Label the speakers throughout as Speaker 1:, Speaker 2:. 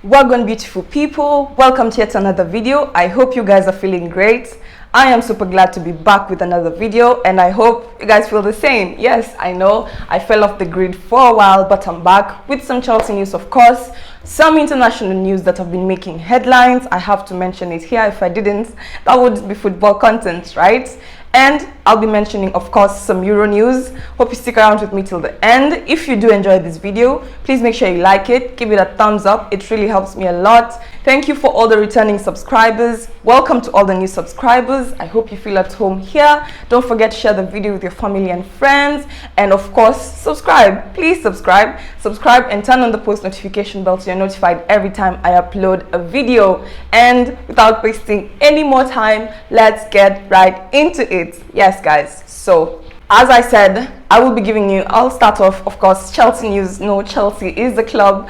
Speaker 1: Welcome, beautiful people. Welcome to yet another video. I hope you guys are feeling great. I am super glad to be back with another video, and I hope you guys feel the same. Yes, I know I fell off the grid for a while, but I'm back with some Chelsea news, of course. Some international news that have been making headlines. I have to mention it here. If I didn't, that would be football content, right? And I'll be mentioning, of course, some Euro news. Hope you stick around with me till the end. If you do enjoy this video, please make sure you like it, give it a thumbs up. It really helps me a lot. Thank you for all the returning subscribers. Welcome to all the new subscribers. I hope you feel at home here. Don't forget to share the video with your family and friends. And of course, subscribe. Please subscribe. Subscribe and turn on the post notification bell so you're notified every time I upload a video. And without wasting any more time, let's get right into it. Yes, guys. So, as I said, I'll start off, of course, Chelsea news. No, Chelsea is the club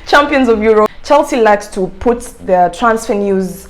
Speaker 1: champions of Europe. Chelsea likes to put their transfer news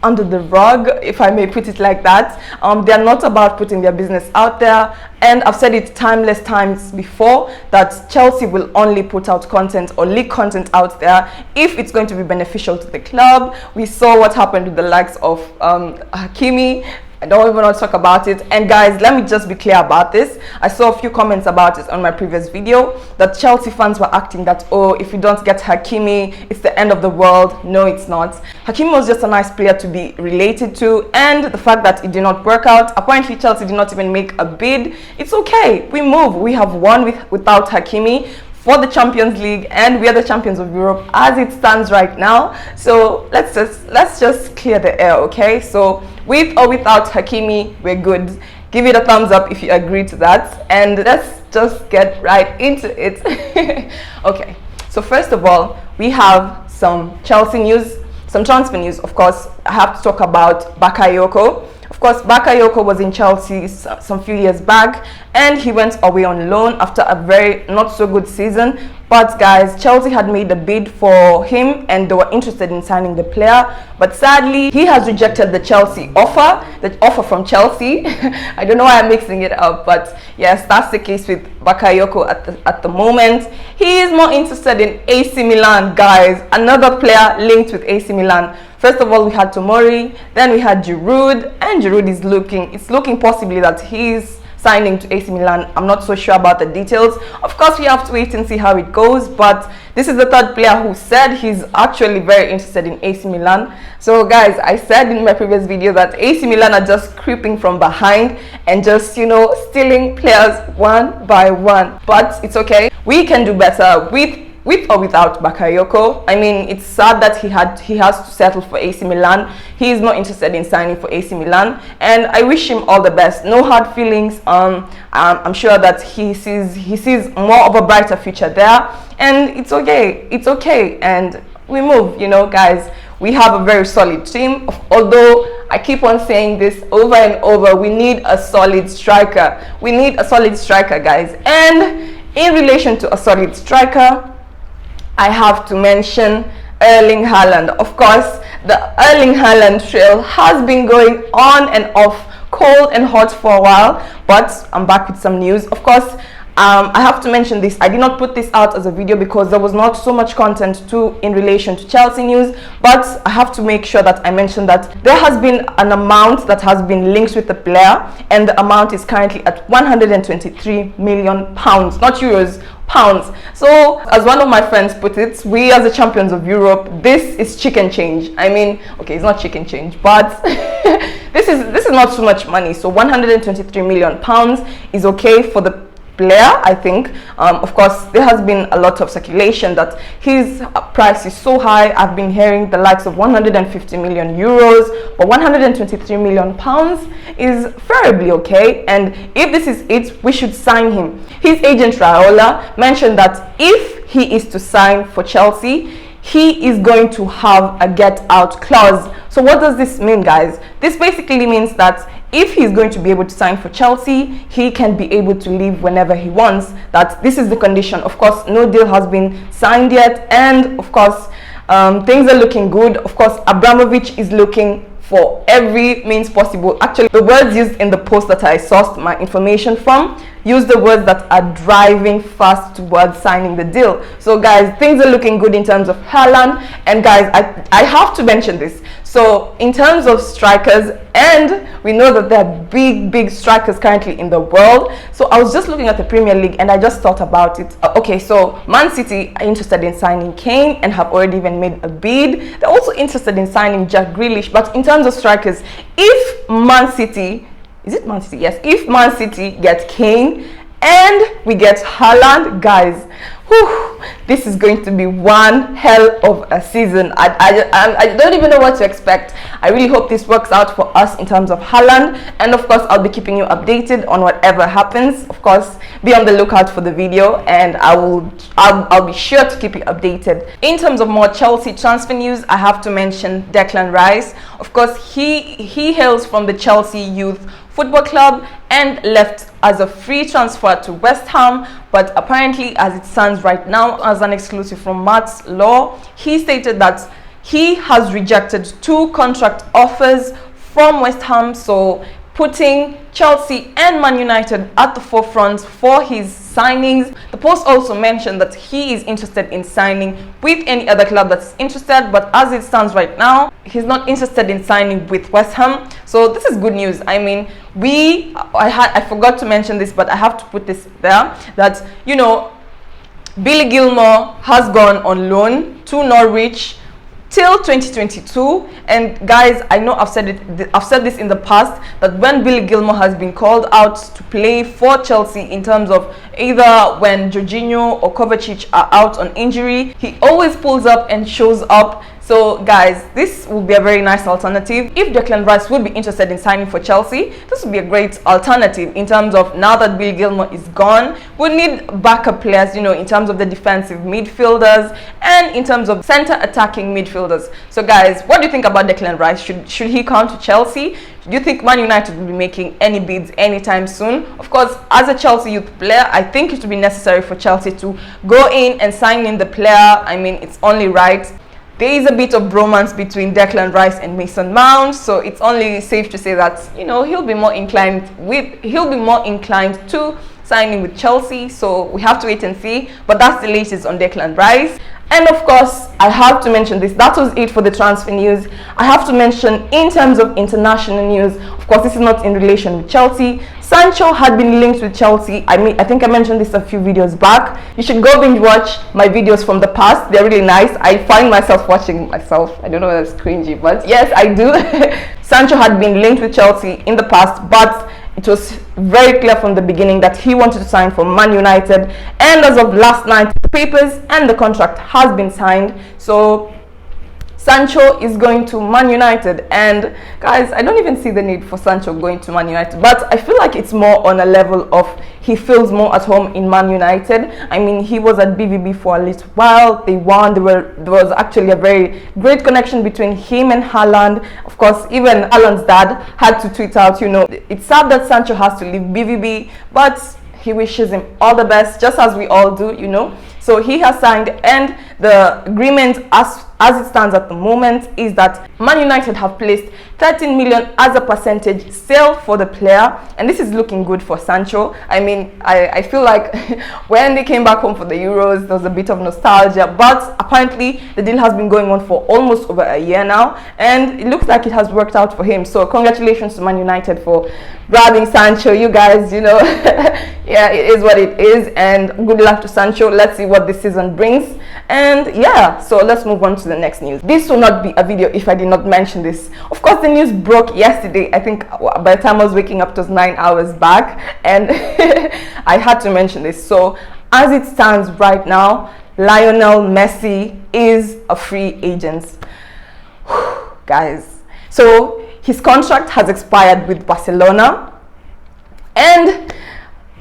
Speaker 1: under the rug, if I may put it like that. They're not about putting their business out there, and I've said it timeless times before that Chelsea will only put out content or leak content out there if it's going to be beneficial to the club. We saw what happened with the likes of Hakimi. I don't even want to talk about it. And guys, let me just be clear about this. I saw a few comments about it on my previous video that Chelsea fans were acting that, oh, if you don't get Hakimi, it's the end of the world. No, it's not. Hakimi was just a nice player to be related to, and the fact that it did not work out, apparently Chelsea did not even make a bid. It's okay. We move. We have won without Hakimi for the Champions League, and we are the champions of Europe as it stands right now. So let's just clear the air, okay? So with or without Hakimi, we're good. Give it a thumbs up if you agree to that, and let's just get right into it. Okay, so first of all, we have some Chelsea news, some transfer news. Of course, I have to talk about Bakayoko. Of course, Bakayoko was in Chelsea some few years back, and he went away on loan after a very not so good season. But guys, Chelsea had made a bid for him and they were interested in signing the player, but sadly he has rejected the offer from Chelsea. I don't know why I'm mixing it up, but yes, that's the case with Bakayoko at the moment. He is more interested in AC Milan, guys. Another player linked with AC Milan. First of all, we had Tomori, then we had Giroud, and Giroud is looking possibly that he's signing to AC Milan. I'm not so sure about the details. Of course, we have to wait and see how it goes, but this is the third player who said he's actually very interested in AC Milan. So guys, I said in my previous video that AC Milan are just creeping from behind and just, you know, stealing players one by one. But it's okay. We can do better with or without Bakayoko. I mean, it's sad that he has to settle for AC Milan. He is not interested in signing for AC Milan, and I wish him all the best. No hard feelings. I'm sure that he sees more of a brighter future there, and it's okay. It's okay, and we move. You know, guys, we have a very solid team. Although I keep on saying this over and over, we need a solid striker. We need a solid striker, guys. And in relation to a solid striker, I have to mention Erling Halaand. Of course, the Erling Halaand trail has been going on and off, cold and hot for a while, but I'm back with some news. Of course, I have to mention this. I did not put this out as a video because there was not so much content in relation to Chelsea news, but I have to make sure that I mention that there has been an amount that has been linked with the player, and the amount is currently at 123 million pounds, not euros, pounds. So as one of my friends put it, we as the champions of Europe, this is chicken change. I mean, okay, it's not chicken change, but this is not so much money. So 123 million pounds is okay for the player, I think. Of course, there has been a lot of speculation that his price is so high. I've been hearing the likes of 150 million euros, but 123 million pounds is fairly okay. And if this is it, we should sign him. His agent Raiola mentioned that if he is to sign for Chelsea, he is going to have a get out clause. So what does this mean, guys? This basically means that if he's going to be able to sign for Chelsea, he can be able to leave whenever he wants. That this is the condition. Of course, no deal has been signed yet, and of course, things are looking good. Of course, Abramovich is looking for every means possible. Actually, the words used in the post that I sourced my information from, use the words that are driving fast towards signing the deal. So guys, things are looking good in terms of Haaland. And guys, I have to mention this. So in terms of strikers, and we know that there are big strikers currently in the world. So I was just looking at the Premier League and I just thought about it. Okay, so Man City are interested in signing Kane and have already even made a bid. They're also interested in signing Jack Grealish. But in terms of strikers, if Man City, is it Man City? Yes, if Man City gets Kane and we get Haaland, guys, whew, this is going to be one hell of a season. I don't even know what to expect. I really hope this works out for us in terms of Haaland, and of course I'll be keeping you updated on whatever happens. Of course, be on the lookout for the video, and I'll be sure to keep you updated. In terms of more Chelsea transfer news, I have to mention Declan Rice. Of course, he hails from the Chelsea Youth Football Club and left as a free transfer to West Ham, but apparently as it stands right now, as an exclusive from Matt's Law, he stated that he has rejected 2 contract offers from West Ham, so putting Chelsea and Man United at the forefront for his signings. The post also mentioned that he is interested in signing with any other club that's interested, but as it stands right now, he's not interested in signing with West Ham. So this is good news. I mean, I forgot to mention this, but I have to put this there, that, you know, Billy Gilmour has gone on loan to Norwich till 2022, and guys, I know I've said this in the past, that when Billy Gilmour has been called out to play for Chelsea in terms of either when Jorginho or Kovacic are out on injury, he always pulls up and shows up. So guys, this will be a very nice alternative. If Declan Rice would be interested in signing for Chelsea, this would be a great alternative in terms of, now that Billy Gilmour is gone, we need backup players, you know, in terms of the defensive midfielders and in terms of center attacking midfielders. So guys, what do you think about Declan Rice? Should he come to Chelsea? Do you think Man United will be making any bids anytime soon? Of course, as a Chelsea youth player, I think it would be necessary for Chelsea to go in and sign in the player. I mean, it's only right. There is a bit of bromance between Declan Rice and Mason Mount, so it's only safe to say that, you know, he'll be more inclined to signing with Chelsea. So we have to wait and see. But that's the latest on Declan Rice. And of course, I have to mention this. That was it for the transfer news. I have to mention, in terms of international news, of course, this is not in relation with Chelsea. Sancho had been linked with Chelsea. I think I mentioned this a few videos back. You should go binge watch my videos from the past. They're really nice. I find myself watching myself. I don't know whether it's cringy, but yes, I do. Sancho had been linked with Chelsea in the past, but it was very clear from the beginning that he wanted to sign for Man United, and as of last night, the papers and the contract has been signed. So Sancho is going to Man United, and guys, I don't even see the need for Sancho going to Man United, but I feel like it's more on a level of he feels more at home in Man United. I mean, he was at BVB for a little while. They won. There was actually a very great connection between him and Haaland. Of course, even Haaland's dad had to tweet out, you know, it's sad that Sancho has to leave BVB, but he wishes him all the best, just as we all do, you know. So he has signed, and the agreement as it stands at the moment is that Man United have placed 13 million as a percentage sale for the player, and this is looking good for Sancho. I mean, I feel like when they came back home for the Euros, there was a bit of nostalgia, but apparently the deal has been going on for almost over a year now, and it looks like it has worked out for him. So congratulations to Man United for grabbing Sancho. You guys, you know, yeah, it is what it is, and good luck to Sancho. Let's see what this season brings. And yeah, so let's move on to the next news. This will not be a video if I did not mention this. Of course, the news broke yesterday. I think by the time I was waking up, it was 9 hours back, and I had to mention this. So as it stands right now, Lionel Messi is a free agent. Guys, so his contract has expired with Barcelona, and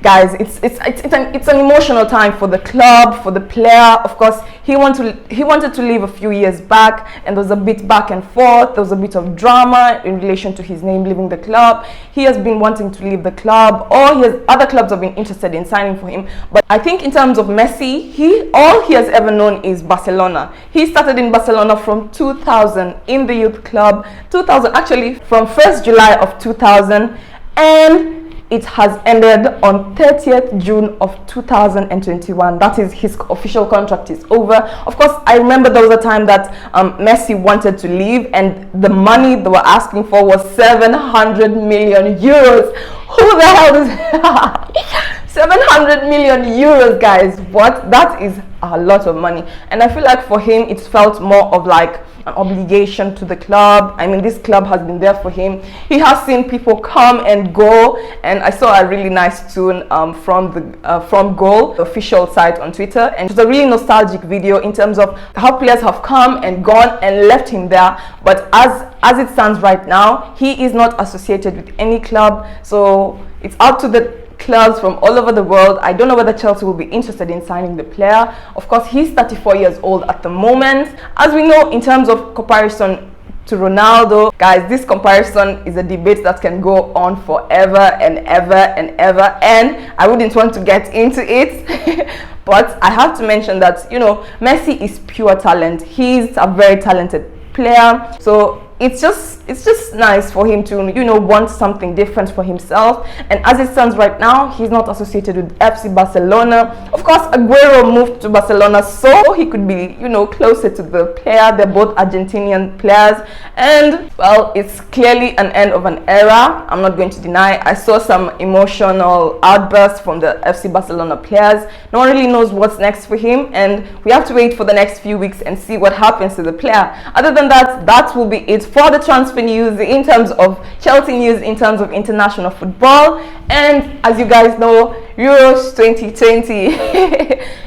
Speaker 1: guys, it's an emotional time for the club, for the player. Of course, he wanted to leave a few years back, and there was a bit back and forth. There was a bit of drama in relation to his name leaving the club. He has been wanting to leave the club, or other clubs have been interested in signing for him. But I think in terms of Messi, all he has ever known is Barcelona. He started in Barcelona from 2000 in the youth club, 2000 actually from 1st July of 2000, and It has ended on 30th June of 2021. That is, his official contract is over. Of course, I remember there was a time that Messi wanted to leave, and the money they were asking for was 700 million euros. Who the hell is 700 million euros, guys? What? That is a lot of money. And I feel like for him, it felt more of like an obligation to the club. I mean, this club has been there for him. He has seen people come and go, and I saw a really nice tune from Goal, the official site on Twitter, and it was a really nostalgic video in terms of how players have come and gone and left him there. But as it stands right now, he is not associated with any club, so it's up to the clubs from all over the world. I don't know whether Chelsea will be interested in signing the player. Of course, he's 34 years old at the moment. As we know, in terms of comparison to Ronaldo, guys, this comparison is a debate that can go on forever and ever and ever, and I wouldn't want to get into it. But I have to mention that, you know, Messi is pure talent. He's a very talented player, so it's just nice for him to, you know, want something different for himself. And as it stands right now, he's not associated with FC Barcelona. Of course, Aguero moved to Barcelona so he could be, you know, closer to the player. They're both Argentinian players, and well, it's clearly an end of an era. I'm not going to deny. I saw some emotional outbursts from the FC Barcelona players. No one really knows what's next for him, and we have to wait for the next few weeks and see what happens to the player. Other than that, that will be it for the transfer news in terms of Chelsea news, in terms of international football. And as you guys know, Euros 2020.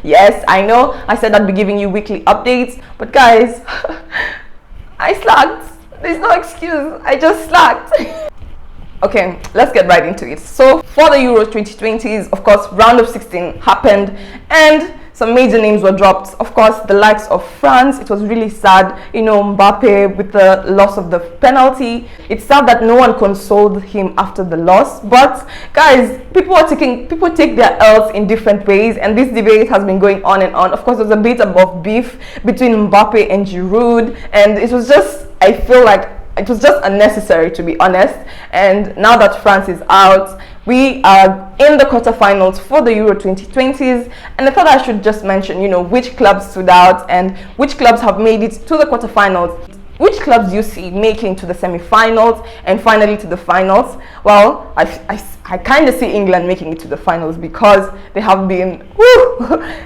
Speaker 1: Yes, I know I said I'd be giving you weekly updates, but guys, I slacked. There's no excuse, I just slacked. Okay, let's get right into it. So for the Euro 2020s, of course, round of 16 happened, and some major names were dropped. Of course, the likes of France. It was really sad, you know, Mbappe with the loss of the penalty. It's sad that no one consoled him after the loss. But guys, people take their L's in different ways, and this debate has been going on and on. Of course, there's a bit of beef between Mbappe and Giroud, and it was just, I feel like it was just unnecessary, to be honest. And now that France is out, we are in the quarterfinals for the Euro 2020s, and I thought I should just mention, you know, which clubs stood out and which clubs have made it to the quarterfinals. Which clubs do you see making to the semi-finals and finally to the finals? Well, I kind of see England making it to the finals because they have been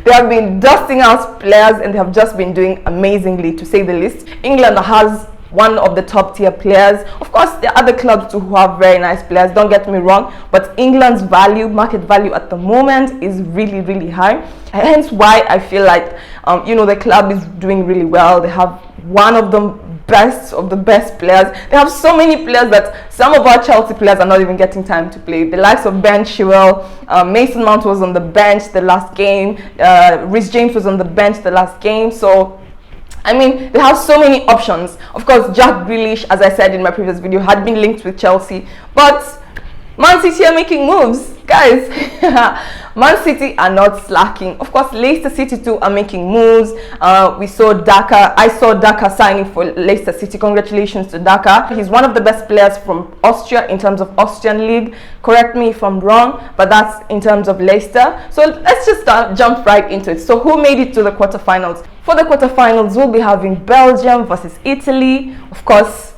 Speaker 1: they have been dusting out players, and they have just been doing amazingly, to say the least. England has one of the top tier players. Of course, there are other clubs too who have very nice players, don't get me wrong, but England's market value at the moment is really, really high. Hence why I feel like you know, the club is doing really well. They have one of the best players. They have so many players that some of our Chelsea players are not even getting time to play. The likes of Ben Chilwell, Mason Mount was on the bench the last game, Reece James was on the bench the last game. So I mean, they have so many options. Of course, Jack Grealish, as I said in my previous video, had been linked with Chelsea, but Man City are making moves, guys. Man City are not slacking. Of course, Leicester City too are making moves. We saw Daka. I saw Daka signing for Leicester City. Congratulations to Daka. He's one of the best players from Austria in terms of Austrian league. Correct me if I'm wrong, but that's in terms of Leicester. So let's just jump right into it. So who made it to the quarterfinals? For the quarterfinals, we'll be having Belgium versus Italy. Of course,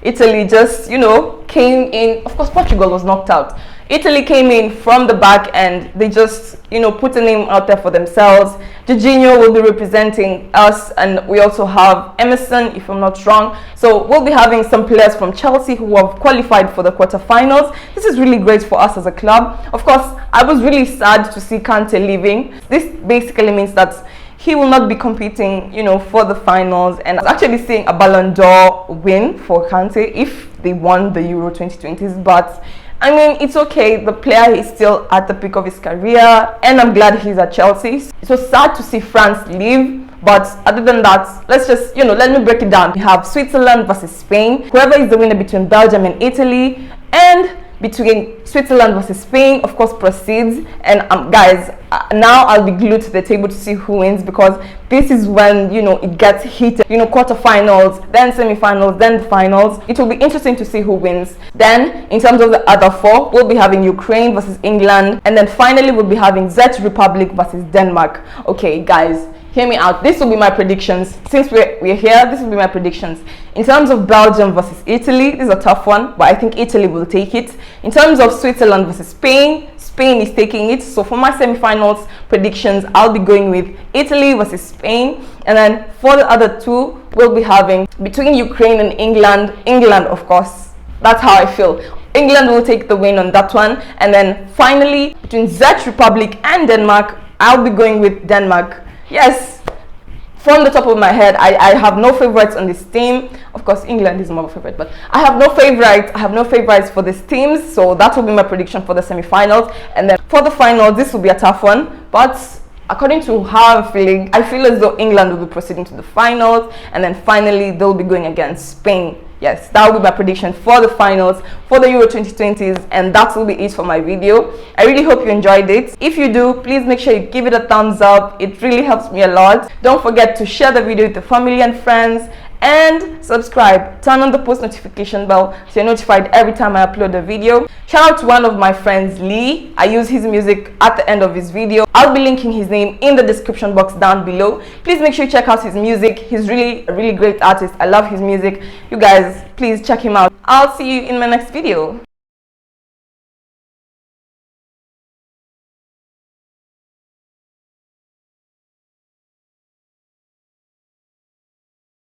Speaker 1: Italy just, you know, came in. Of course, Portugal was knocked out. Italy came in from the back, and they just, you know, put a name out there for themselves. Jorginho will be representing us, and we also have Emerson, if I'm not wrong. So we'll be having some players from Chelsea who have qualified for the quarterfinals. This is really great for us as a club. Of course, I was really sad to see Kante leaving. This basically means that he will not be competing, you know, for the finals, and I was actually seeing a Ballon d'Or win for Kante if they won the Euro 2020s. But I mean, it's okay. The player is still at the peak of his career, and I'm glad he's at Chelsea. It was sad to see France leave, but other than that, let's just, you know, let me break it down. We have Switzerland versus Spain. Whoever is the winner between Belgium and Italy, and between Switzerland versus Spain, of course, proceeds. And guys, now I'll be glued to the table to see who wins, because this is when, you know, it gets heated. You know, quarterfinals, then semi-finals, then finals. It will be interesting to see who wins. Then in terms of the other four, we'll be having Ukraine versus England, and then finally we'll be having Czech Republic versus Denmark. Okay guys, hear me out. This will be my predictions. Since we're here, this will be my predictions. In terms of Belgium versus Italy, this is a tough one, but I think Italy will take it. In terms of Switzerland versus Spain, Spain is taking it. So for my semi-finals predictions, I'll be going with Italy versus Spain. And then for the other two, we'll be having between Ukraine and England. England, of course. That's how I feel. England will take the win on that one. And then finally, between Czech Republic and Denmark, I'll be going with Denmark. Yes, from the top of my head, I have no favorites on this team. Of course, England is more of a favorite, but I have no favorites. I have no favorites for these teams. So that will be my prediction for the semi-finals. And then for the finals, this will be a tough one. But according to how I'm feeling, I feel as though England will be proceeding to the finals. And then finally, they'll be going against Spain. Yes, that will be my prediction for the finals for the Euro 2020s, and that will be it for my video. I really hope you enjoyed it. If you do, please make sure you give it a thumbs up. It really helps me a lot. Don't forget to share the video with your family and friends, and subscribe. Turn on the post notification bell so you're notified every time I upload a video. Shout out to one of my friends, Lee. I use his music at the end of his video. I'll be linking his name in the description box down below. Please make sure you check out his music. He's really a really great artist. I love his music. You guys, please check him out. I'll see you in my next video.